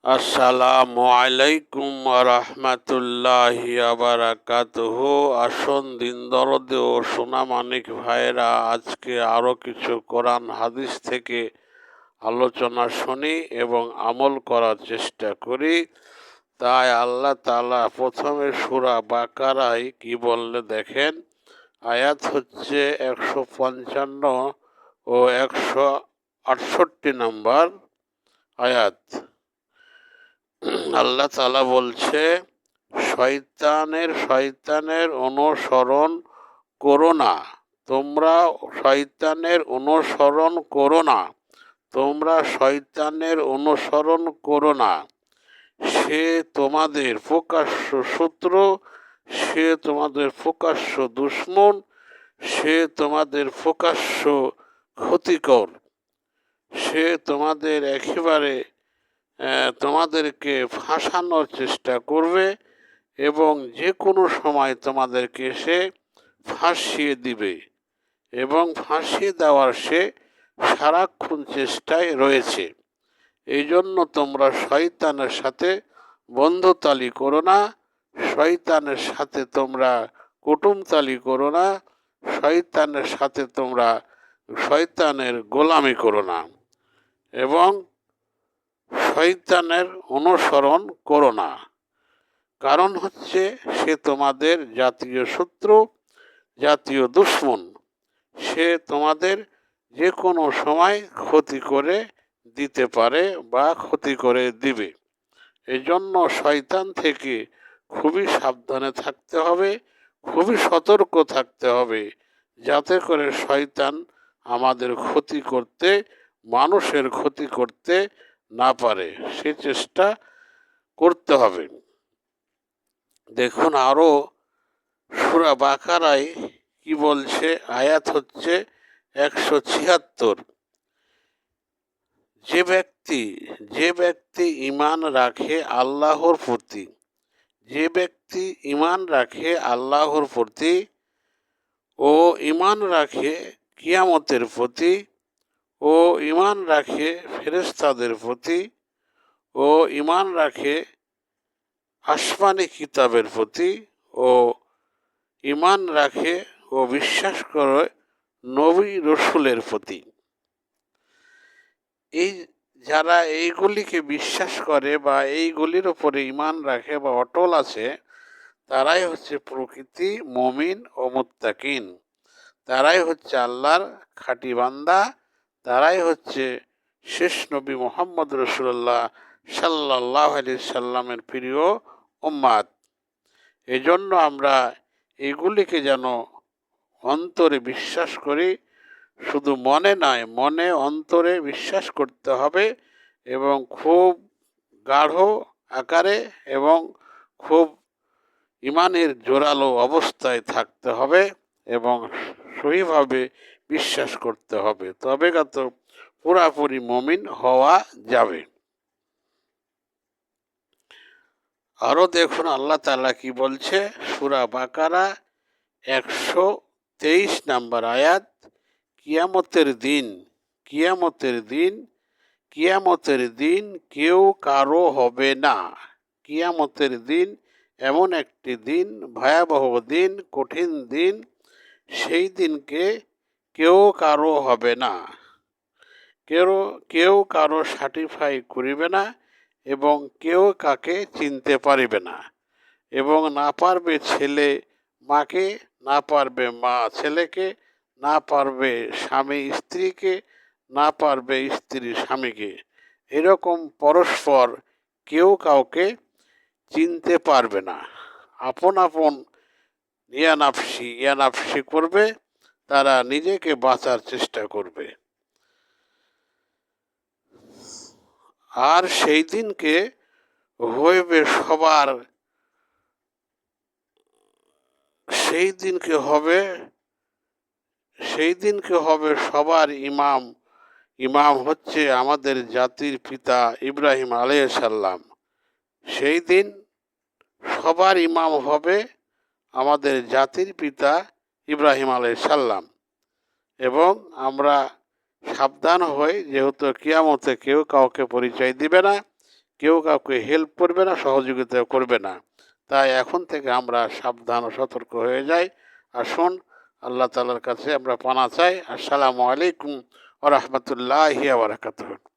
আসসালামু আলাইকুম রাহমাতুল্লাহি বারাকাতুহু। আসুন দিন দরদে ও সোনামানিক ভাইয়েরা, আজকে আরো কিছু কোরআন হাদিস থেকে আলোচনা শুনি এবং আমল করার চেষ্টা করি। তাই আল্লাহ তাআলা প্রথমে সূরা বাকারায় কি বললে দেখেন। আয়াত হচ্ছে 155 ও 168 নম্বর আয়াত। আল্লাহ তাআলা বলছে, শয়তানের অনুসরণ করো না। তোমরা শয়তানের অনুসরণ করো না। তোমরা শয়তানের অনুসরণ করো না। সে তোমাদের প্রকাশ্য শত্রু, সে তোমাদের প্রকাশ্য দুশমন, সে তোমাদের প্রকাশ্য ক্ষতিকর। সে তোমাদের একেবারে তোমাদেরকে ফাঁসানোর চেষ্টা করবে এবং যে কোনো সময় তোমাদেরকে সে ফাঁসিয়ে দিবে এবং ফাঁসিয়ে দেওয়ার সে সারাক্ষণ চেষ্টায় রয়েছে। এই জন্য তোমরা শয়তানের সাথে বন্ধুতালি করো না, শয়তানের সাথে তোমরা কুটুমতালি করো না, শয়তানের সাথে তোমরা শয়তানের গোলামি করো না এবং শয়তানের অনুসরণ করো না। কারণ হচ্ছে সে তোমাদের জাতীয় শত্রু, জাতীয় দুশমন। সে তোমাদের যে কোনো সময় ক্ষতি করে দিতে পারে বা ক্ষতি করে দিবে। এই জন্য শয়তান থেকে খুবই সাবধানে থাকতে হবে, খুবই সতর্ক থাকতে হবে, যাতে করে শয়তান আমাদের ক্ষতি করতে, মানুষের ক্ষতি করতে না পারে। সে চেষ্টা করতে হবে। দেখুন আরো সূরা বাকারায় কি বলছে। আয়াত হচ্ছে 176। যে ব্যক্তি ঈমান রাখে আল্লাহর প্রতি, যে ব্যক্তি ঈমান রাখে আল্লাহর প্রতি ও ঈমান রাখে কিয়ামতের প্রতি ও ঈমান রাখে ফেরেশতাদের প্রতি ও ঈমান রাখে আসমানি কিতাবের প্রতি ও ঈমান রাখে ও বিশ্বাস করে নবী রসুলের প্রতি। এই যারা এইগুলিকে বিশ্বাস করে বা এইগুলির ওপরে ঈমান রাখে বা অটল আছে, তারাই হচ্ছে প্রকৃতি মুমিন ও মুত্তাকিন। তারাই হচ্ছে আল্লাহর খাঁটি বান্দা। তারাই হচ্ছে শেষ নবী মুহাম্মদ রাসূলুল্লাহ সাল্লাল্লাহু আলাইহি সাল্লামের প্রিয় উম্মাত। এজন্য আমরা এগুলিকে যেন অন্তরে বিশ্বাস করি। শুধু মনে নয়, মনে অন্তরে বিশ্বাস করতে হবে এবং খুব গাঢ় আকারে এবং খুব ঈমানের জোরালো অবস্থায় থাকতে হবে এবং সহিভাবে বিশ্বাস করতে হবে। তবে তো পুরাপুরি মুমিন হওয়া যাবে। আরো দেখুন আল্লাহ তাআলা কি বলছে। সূরা বাকারা 123 নম্বর আয়াত। কিয়ামতের দিন, কিয়ামতের দিন, কিয়ামতের দিন কেউ কারো হবে না। কিয়ামতের দিন এমন একটি দিন, ভয়াবহ দিন, কঠিন দিন। সেই দিনকে কেউ কারো হবে না, কেউ কেউ কারো সার্টিফাই করিবে না এবং কেউ কাকে চিনতে পারিবে না এবং না পারবে ছেলে মাকে, না পারবে মা ছেলেকে, না পারবে স্বামী স্ত্রীকে, না পারবে স্ত্রী স্বামীকে। এরকম পরস্পর কেউ কাউকে চিনতে পারবে না। আপন আপন ইয়ানাফসি করবে, তারা নিজেকে বাঁচার চেষ্টা করবে। আর সেই দিনকে হইবে সবার, সেই দিনকে হবে, সেই দিনকে হবে সবার ইমাম। ইমাম হচ্ছে আমাদের জাতির পিতা ইব্রাহিম আলাইহিস সালাম। সেই দিন সবার ইমাম হবে আমাদের জাতির পিতা ইব্রাহিম আলাইহিস সালাম। এবং আমরা সাবধান হই, যেহেতু কিয়ামতে কেউ কাউকে পরিচয় দিবে না, কেউ কাউকে হেল্প করবে না, সহযোগিতা করবে না। তাই এখন থেকে আমরা সাবধান ও সতর্ক হয়ে যাই। আসুন আল্লাহ তাআলার কাছে আমরা পানা চাই। আসসালামু আলাইকুম ওয়া রাহমাতুল্লাহি ওয়া বারাকাতুহু।